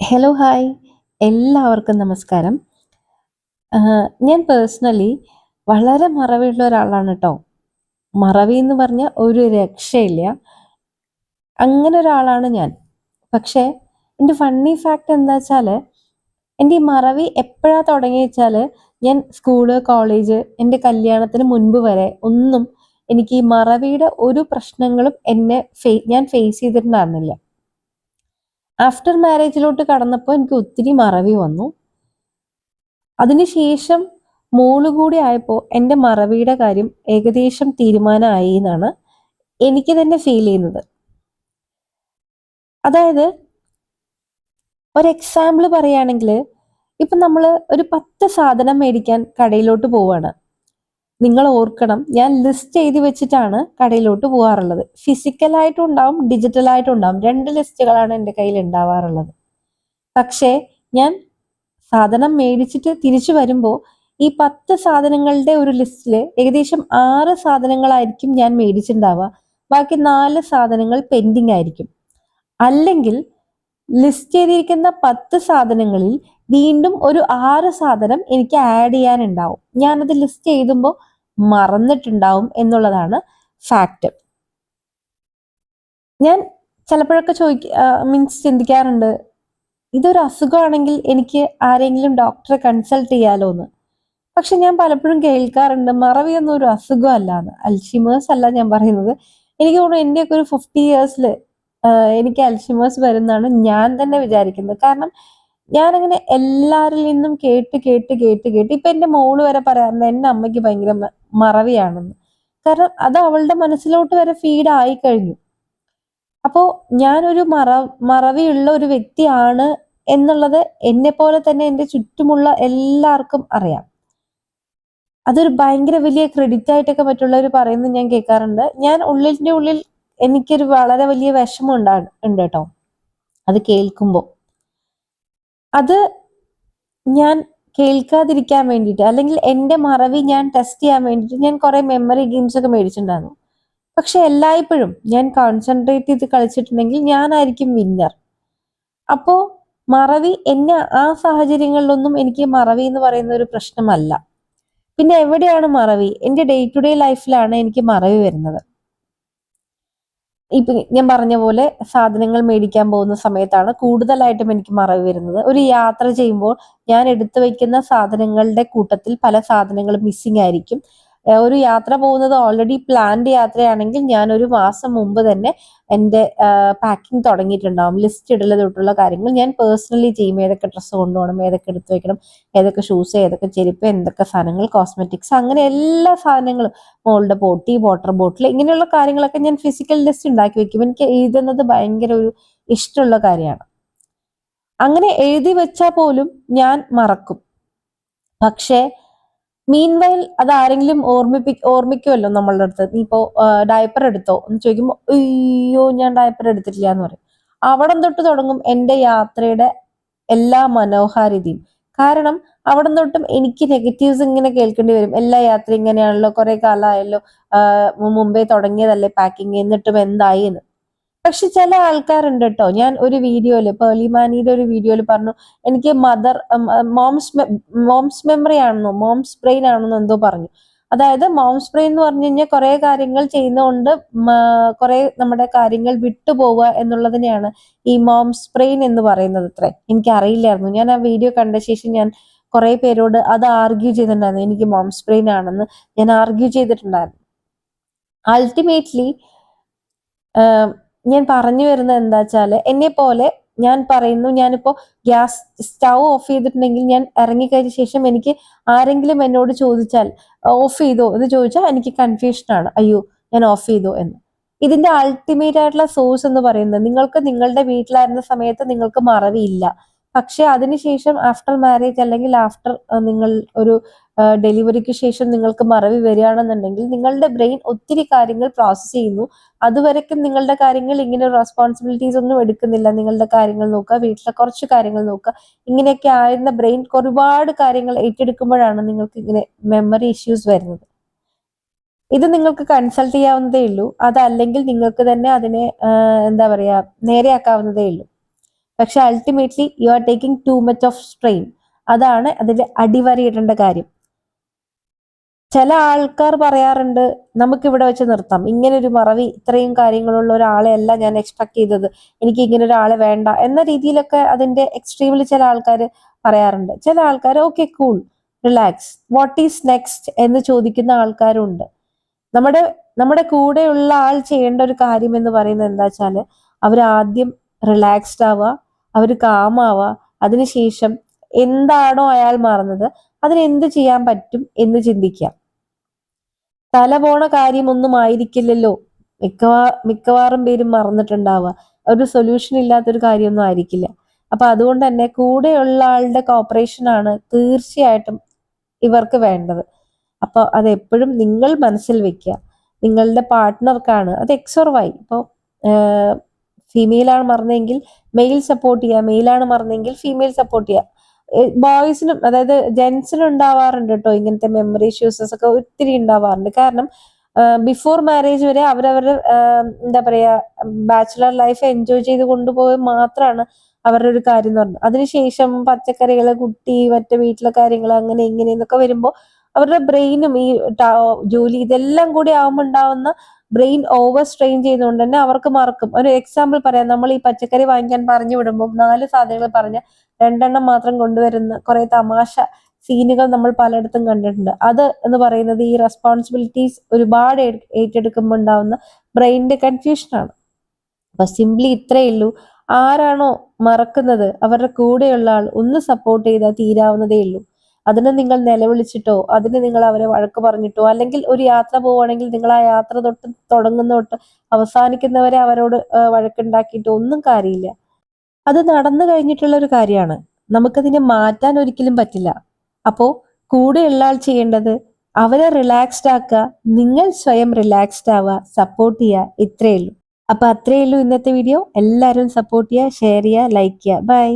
Hello hi എല്ലാവർക്കും നമസ്കാരം. ഞാൻ പേഴ്സണലി വളരെ മറവിയുള്ള ഒരാളാണ് കേട്ടോ. മറവി എന്ന് പറഞ്ഞാൽ ഒരു രക്ഷയില്ല. അങ്ങനെ ഒരാളാണ് ഞാൻ. പക്ഷേ എൻ്റെ ഫണ്ണി ഫാക്ട് എന്താ വെച്ചാൽ എൻ്റെ ഈ മറവി എപ്പോഴാണ് തുടങ്ങിയ വെച്ചാൽ ഞാൻ സ്കൂള് കോളേജ് എൻ്റെ കല്യാണത്തിന് മുൻപ് വരെ ഒന്നും എനിക്ക് ഈ മറവിയുടെ ഒരു പ്രശ്നങ്ങളും ഞാൻ ഫേസ് ചെയ്തിട്ടുണ്ടായിരുന്നില്ല. ആഫ്റ്റർ മാരേജിലോട്ട് കടന്നപ്പോൾ എനിക്ക് ഒത്തിരി മറവി വന്നു. അതിനുശേഷം മോള് കൂടി ആയപ്പോൾ എൻ്റെ മറവിയുടെ കാര്യം ഏകദേശം തീരുമാനമായി എന്നാണ് എനിക്ക് തന്നെ ഫീൽ ചെയ്യുന്നത്. അതായത് ഒരു എക്സാമ്പിൾ പറയുകയാണെങ്കിൽ ഇപ്പം നമ്മൾ ഒരു 10 സാധനം മേടിക്കാൻ കടയിലോട്ട് പോവാണ്. നിങ്ങൾ ഓർക്കണം, ഞാൻ ലിസ്റ്റ് എഴുതി വെച്ചിട്ടാണ് കടയിലോട്ട് പോകാറുള്ളത്. ഫിസിക്കലായിട്ടും ഉണ്ടാവും ഡിജിറ്റലായിട്ടും ഉണ്ടാവും. 2 ലിസ്റ്റുകളാണ് എൻ്റെ കയ്യിൽ ഉണ്ടാവാറുള്ളത്. പക്ഷേ ഞാൻ സാധനം മേടിച്ചിട്ട് തിരിച്ചു വരുമ്പോൾ ഈ 10 സാധനങ്ങളുടെ ഒരു ലിസ്റ്റിൽ ഏകദേശം 6 സാധനങ്ങളായിരിക്കും ഞാൻ മേടിച്ചിട്ടുണ്ടാവുക. ബാക്കി 4 സാധനങ്ങൾ പെൻഡിങ് ആയിരിക്കും. അല്ലെങ്കിൽ ലിസ്റ്റ് ചെയ്തിരിക്കുന്ന 10 സാധനങ്ങളിൽ വീണ്ടും ഒരു 6 സാധനം എനിക്ക് ആഡ് ചെയ്യാനുണ്ടാവും. ഞാനത് ലിസ്റ്റ് എഴുതുമ്പോൾ മറന്നിട്ടുണ്ടാവും എന്നുള്ളതാണ് ഫാക്റ്റ്. ഞാൻ ചിലപ്പോഴൊക്കെ ചിന്തിക്കാറുണ്ട്, ഇതൊരു അസുഖമാണെങ്കിൽ എനിക്ക് ആരെങ്കിലും ഡോക്ടറെ കൺസൾട്ട് ചെയ്യാലോ എന്ന്. പക്ഷെ ഞാൻ പലപ്പോഴും കേൾക്കാറുണ്ട് മറവിയൊന്നും ഒരു അസുഖമല്ല എന്ന്. അൽഷിമേഴ്സ് അല്ല ഞാൻ പറയുന്നത്. എനിക്ക് തോന്നുന്നു എൻ്റെയൊക്കെ ഒരു 50 ഇയേഴ്സിൽ എനിക്ക് അൽഷിമേഴ്സ് വരുന്നതാണ് ഞാൻ തന്നെ വിചാരിക്കുന്നത്. കാരണം ഞാനങ്ങനെ എല്ലാവരിൽ നിന്നും കേട്ട് കേട്ട് കേട്ട് കേട്ട് ഇപ്പൊ എൻ്റെ മോള് വരെ പറയാറുണ്ട് എൻ്റെ അമ്മയ്ക്ക് ഭയങ്കര മറവിയാണെന്ന്. കാരണം അത് അവളുടെ മനസ്സിലോട്ട് വരെ ഫീഡ് ആയി കഴിഞ്ഞു. അപ്പോ ഞാനൊരു മറവിയുള്ള ഒരു വ്യക്തിയാണ് എന്നുള്ളത് എന്നെ പോലെ തന്നെ എൻ്റെ ചുറ്റുമുള്ള എല്ലാവർക്കും അറിയാം. അതൊരു ഭയങ്കര വലിയ ക്രെഡിറ്റ് ആയിട്ടൊക്കെ മറ്റുള്ളവർ പറയുന്നത് ഞാൻ കേൾക്കാറുണ്ട്. ഞാൻ ഉള്ളിൻ്റെ ഉള്ളിൽ എനിക്കൊരു വളരെ വലിയ വിഷമം ഉണ്ട് കേട്ടോ അത് കേൾക്കുമ്പോൾ. അത് ഞാൻ കേൾക്കാതിരിക്കാൻ വേണ്ടിയിട്ട്, അല്ലെങ്കിൽ എൻ്റെ മറവി ഞാൻ ടെസ്റ്റ് ചെയ്യാൻ വേണ്ടിയിട്ട് ഞാൻ കുറെ മെമ്മറി ഗെയിംസ് ഒക്കെ മേടിച്ചിട്ടുണ്ടായിരുന്നു. പക്ഷെ എല്ലായ്പ്പോഴും ഞാൻ കോൺസെൻട്രേറ്റ് ചെയ്ത് കളിച്ചിട്ടുണ്ടെങ്കിൽ ഞാനായിരിക്കും വിന്നർ. അപ്പോ മറവി എന്നെ ആ സാഹചര്യങ്ങളിലൊന്നും എനിക്ക് മറവി എന്ന് പറയുന്ന ഒരു പ്രശ്നമല്ല. പിന്നെ എവിടെയാണ് മറവി? എൻ്റെ ഡേ ടു ഡേ ലൈഫിലാണ് എനിക്ക് മറവി വരുന്നത്. ഇപ്പൊ ഞാൻ പറഞ്ഞ പോലെ സാധനങ്ങൾ മേടിക്കാൻ പോകുന്ന സമയത്താണ് കൂടുതലായിട്ടും എനിക്ക് മറവി വരുന്നത്. ഒരു യാത്ര ചെയ്യുമ്പോൾ ഞാൻ എടുത്തു വെക്കുന്ന സാധനങ്ങളുടെ കൂട്ടത്തിൽ പല സാധനങ്ങളും മിസ്സിംഗ് ആയിരിക്കും. ഒരു യാത്ര പോകുന്നത് ഓൾറെഡി പ്ലാൻഡ് യാത്രയാണെങ്കിൽ ഞാൻ ഒരു മാസം മുമ്പ് തന്നെ എൻ്റെ പാക്കിംഗ് തുടങ്ങിയിട്ടുണ്ടാവും. ലിസ്റ്റ് ഇടൽ തൊട്ടുള്ള കാര്യങ്ങൾ ഞാൻ പേഴ്സണലി ചെയ്യും. ഏതൊക്കെ ഡ്രസ്സ് കൊണ്ടുപോകണം, ഏതൊക്കെ എടുത്തു വെക്കണം, ഏതൊക്കെ ഷൂസ്, ഏതൊക്കെ ചെരുപ്പ്, എന്തൊക്കെ സാധനങ്ങൾ, കോസ്മെറ്റിക്സ്, അങ്ങനെ എല്ലാ സാധനങ്ങളും, മോളുടെ പോട്ടി, വാട്ടർ ബോട്ടിൽ, ഇങ്ങനെയുള്ള കാര്യങ്ങളൊക്കെ ഞാൻ ഫിസിക്കൽ ലിസ്റ്റ് ഉണ്ടാക്കി വെക്കും. എനിക്ക് എഴുതുന്നത് ഭയങ്കര ഒരു ഇഷ്ടമുള്ള കാര്യമാണ്. അങ്ങനെ എഴുതി വെച്ചാൽ പോലും ഞാൻ മറക്കും. പക്ഷേ മീൻവൈൽ അത് ആരെങ്കിലും ഓർമ്മിക്കുമല്ലോ നമ്മളുടെ അടുത്ത്. നീ ഇപ്പോ ഡയപ്പർ എടുത്തോ എന്ന് ചോദിക്കുമ്പോൾ അയ്യോ ഞാൻ ഡയപ്പർ എടുത്തിട്ടില്ല എന്ന് പറയും. അവിടം തൊട്ട് തുടങ്ങും എൻ്റെ യാത്രയുടെ എല്ലാ മനോഹാരിതയും. കാരണം അവിടം തൊട്ടും എനിക്ക് നെഗറ്റീവ്സ് ഇങ്ങനെ കേൾക്കേണ്ടി വരും. എല്ലാ യാത്ര ഇങ്ങനെയാണല്ലോ, കുറെ കാലമായല്ലോ, മുമ്പേ തുടങ്ങിയതല്ലേ പാക്കിങ്, എന്നിട്ടും എന്തായി എന്ന്. പക്ഷെ ചില ആൾക്കാരുണ്ട് കേട്ടോ. ഞാൻ ഒരു വീഡിയോയില്, പേർലിമാനിയുടെ ഒരു വീഡിയോയിൽ പറഞ്ഞു, എനിക്ക് മോംസ് മെമ്മറി ആണെന്നോ മോംസ് ബ്രെയിൻ ആണെന്നോ എന്തോ പറഞ്ഞു. അതായത് മോംസ് ബ്രെയിൻ എന്ന് പറഞ്ഞു കഴിഞ്ഞാൽ കുറെ കാര്യങ്ങൾ ചെയ്യുന്നതുകൊണ്ട് കുറെ നമ്മുടെ കാര്യങ്ങൾ വിട്ടുപോവുക എന്നുള്ളതിനെയാണ് ഈ മോംസ് ബ്രെയിൻ എന്ന് പറയുന്നത്. അത്രേ എനിക്ക് അറിയില്ലായിരുന്നു. ഞാൻ ആ വീഡിയോ കണ്ട ശേഷം ഞാൻ കുറെ പേരോട് അത് ആർഗ്യൂ ചെയ്തിട്ടുണ്ടായിരുന്നു. എനിക്ക് മോംസ് ബ്രെയിൻ ആണെന്ന് ഞാൻ ആർഗ്യൂ ചെയ്തിട്ടുണ്ടായിരുന്നു. അൾട്ടിമേറ്റ്ലി ഞാൻ പറഞ്ഞു വരുന്നത് എന്താ വെച്ചാല്, എന്നെ പോലെ ഞാൻ പറയുന്നു, ഞാനിപ്പോ ഗ്യാസ് സ്റ്റൗ ഓഫ് ചെയ്തിട്ടുണ്ടെങ്കിൽ ഞാൻ ഇറങ്ങിക്കഴിഞ്ഞ ശേഷം എനിക്ക് ആരെങ്കിലും എന്നോട് ചോദിച്ചാൽ ഓഫ് ചെയ്തോ എന്ന് ചോദിച്ചാൽ എനിക്ക് കൺഫ്യൂഷൻ ആണ്, അയ്യോ ഞാൻ ഓഫ് ചെയ്തോ എന്ന്. ഇതിന്റെ അൾട്ടിമേറ്റ് ആയിട്ടുള്ള സോഴ്സ് എന്ന് പറയുന്നത്, നിങ്ങൾക്ക് നിങ്ങളുടെ വീട്ടിലായിരുന്ന സമയത്ത് നിങ്ങൾക്ക് മറവിയില്ല. പക്ഷെ അതിനുശേഷം ആഫ്റ്റർ മാരേജ് അല്ലെങ്കിൽ ആഫ്റ്റർ നിങ്ങൾ ഒരു ഡെലിവറിക്ക് ശേഷം നിങ്ങൾക്ക് മറവി വരികയാണെന്നുണ്ടെങ്കിൽ നിങ്ങളുടെ ബ്രെയിൻ ഒത്തിരി കാര്യങ്ങൾ പ്രോസസ്സ് ചെയ്യുന്നു. അതുവരെക്കും നിങ്ങളുടെ കാര്യങ്ങൾ ഇങ്ങനെ റെസ്പോൺസിബിലിറ്റീസ് ഒന്നും എടുക്കുന്നില്ല. നിങ്ങളുടെ കാര്യങ്ങൾ നോക്കുക, വീട്ടിലെ കുറച്ച് കാര്യങ്ങൾ നോക്കുക, ഇങ്ങനെയൊക്കെ ആയിരുന്ന ബ്രെയിൻ ഒരുപാട് കാര്യങ്ങൾ ഏറ്റെടുക്കുമ്പോഴാണ് നിങ്ങൾക്ക് ഇങ്ങനെ മെമ്മറി ഇഷ്യൂസ് വരുന്നത്. ഇത് നിങ്ങൾക്ക് കൺസൾട്ട് ചെയ്യാവുന്നതേ ഉള്ളൂ. അതല്ലെങ്കിൽ നിങ്ങൾക്ക് തന്നെ അതിനെ എന്താ പറയാ നേരെയാക്കാവുന്നതേ ഉള്ളൂ. പക്ഷെ ultimately you are taking too much of strain. അതാണ് അതിൽ അടിവരയിടേണ്ട കാര്യം. ചില ആൾക്കാർ പറയാറുണ്ട് നമുക്കിവിടെ വെച്ച് നിർത്താം, ഇങ്ങനെ ഒരു മറവി ഇത്രയും കാര്യങ്ങളുള്ള ഒരാളെ അല്ല ഞാൻ എക്സ്പെക്ട് ചെയ്തത്, എനിക്ക് ഇങ്ങനെ ഒരാളെ വേണ്ട എന്ന രീതിയിലൊക്കെ അതിന്റെ എക്സ്ട്രീമിൽ ചില ആൾക്കാർ പറയാറുണ്ട്. ചില ആൾക്കാർ okay cool, relax, what is next എന്ന് ചോദിക്കുന്ന ആൾക്കാരുണ്ട്. നമ്മുടെ നമ്മുടെ കൂടെയുള്ള ആൾ ചെയ്യേണ്ട ഒരു കാര്യം എന്ന് പറയുന്നത് എന്താ വെച്ചാല് അവരാദ്യം റിലാക്സ്ഡ് ആവുക, അവർ കാമാവുക, അതിനുശേഷം എന്താണോ അയാൾ മാറുന്നത് അതിന് എന്ത് ചെയ്യാൻ പറ്റും എന്ന് ചിന്തിക്കുക. തല പോണ കാര്യമൊന്നും ആയിരിക്കില്ലല്ലോ മിക്കവാറും പേരും മറന്നിട്ടുണ്ടാവുക. ഒരു സൊല്യൂഷൻ ഇല്ലാത്തൊരു കാര്യമൊന്നും ആയിരിക്കില്ല. അപ്പൊ അതുകൊണ്ട് തന്നെ കൂടെയുള്ള ആളുടെ കോപ്പറേഷൻ ആണ് തീർച്ചയായിട്ടും ഇവർക്ക് വേണ്ടത്. അപ്പൊ അത് എപ്പോഴും നിങ്ങൾ മനസ്സിൽ വെക്കുക. നിങ്ങളുടെ പാർട്ട്ണർക്കാണ് അത് എക്സ് ഓർ വൈ. ഇപ്പോൾ ഫീമെയിൽ ആണ് മറന്നെങ്കിൽ മെയിൽ സപ്പോർട്ട് ചെയ്യുക, മെയിലാണ് മറന്നെങ്കിൽ ഫീമെയിൽ സപ്പോർട്ട് ചെയ്യുക. ബോയ്സിനും അതായത് ജെൻസിനും ഉണ്ടാവാറുണ്ട് കേട്ടോ ഇങ്ങനത്തെ മെമ്മറി ഇഷ്യൂസസ് ഒക്കെ ഒത്തിരി ഉണ്ടാവാറുണ്ട്. കാരണം ബിഫോർ മാരേജ് വരെ അവരവരുടെ എന്താ പറയാ ബാച്ചുലർ ലൈഫ് എൻജോയ് ചെയ്ത് കൊണ്ടുപോയി മാത്രമാണ് അവരുടെ ഒരു കാര്യം എന്ന് പറഞ്ഞത്. അതിനുശേഷം പച്ചക്കറികള്, കുട്ടി, മറ്റേ വീട്ടിലെ കാര്യങ്ങൾ, അങ്ങനെ ഇങ്ങനെ എന്നൊക്കെ വരുമ്പോൾ അവരുടെ ബ്രെയിനും ഈ ജോലി ഇതെല്ലാം കൂടി ആവുമ്പോൾ ഉണ്ടാവുന്ന ബ്രെയിൻ ഓവർ സ്ട്രെയിൻ ചെയ്യുന്നതുകൊണ്ട് തന്നെ അവർക്ക് മറക്കും. ഒരു എക്സാമ്പിൾ പറയാം, നമ്മൾ ഈ പച്ചക്കറി വാങ്ങിക്കാൻ പറഞ്ഞു വിടുമ്പോൾ 4 സാധനങ്ങൾ പറഞ്ഞ 2 എണ്ണം മാത്രം കൊണ്ടുവരുന്ന കുറെ തമാശ സീനുകൾ നമ്മൾ പലയിടത്തും കണ്ടിട്ടുണ്ട്. അത് എന്ന് പറയുന്നത് ഈ റെസ്പോൺസിബിലിറ്റീസ് ഒരുപാട് ഏറ്റെടുക്കുമ്പോൾ ഉണ്ടാവുന്ന ബ്രെയിനിന്റെ കൺഫ്യൂഷനാണ്. അപ്പൊ സിംപ്ലി ഇത്രയേ ഉള്ളൂ. ആരാണോ മറക്കുന്നത് അവരുടെ കൂടെയുള്ള ആൾ ഒന്ന് സപ്പോർട്ട് ചെയ്താൽ തീരാവുന്നതേ ഉള്ളൂ. അതിന് നിങ്ങൾ നിലവിളിച്ചിട്ടോ അതിന് നിങ്ങൾ അവരെ വഴക്ക് പറഞ്ഞിട്ടോ, അല്ലെങ്കിൽ ഒരു യാത്ര പോവുകയാണെങ്കിൽ നിങ്ങൾ ആ യാത്ര തുടങ്ങുന്ന തൊട്ട് അവസാനിക്കുന്നവരെ അവരോട് വഴക്കുണ്ടാക്കിയിട്ടോ ഒന്നും കാര്യമില്ല. അത് നടന്നു കഴിഞ്ഞിട്ടുള്ള ഒരു കാര്യമാണ്, നമുക്കതിനെ മാറ്റാൻ ഒരിക്കലും പറ്റില്ല. അപ്പോ കൂടെയുള്ള ആൾ ചെയ്യേണ്ടത് അവരെ റിലാക്സ്ഡ് ആക്കുക, നിങ്ങൾ സ്വയം റിലാക്സ്ഡ് ആവുക, സപ്പോർട്ട് ചെയ്യുക, ഇത്രയേ ഉള്ളൂ. അപ്പൊ അത്രയേ ഉള്ളൂ ഇന്നത്തെ വീഡിയോ. എല്ലാവരും സപ്പോർട്ട് ചെയ്യുക, ഷെയർ ചെയ്യുക, ലൈക്ക് ചെയ്യുക. ബൈ.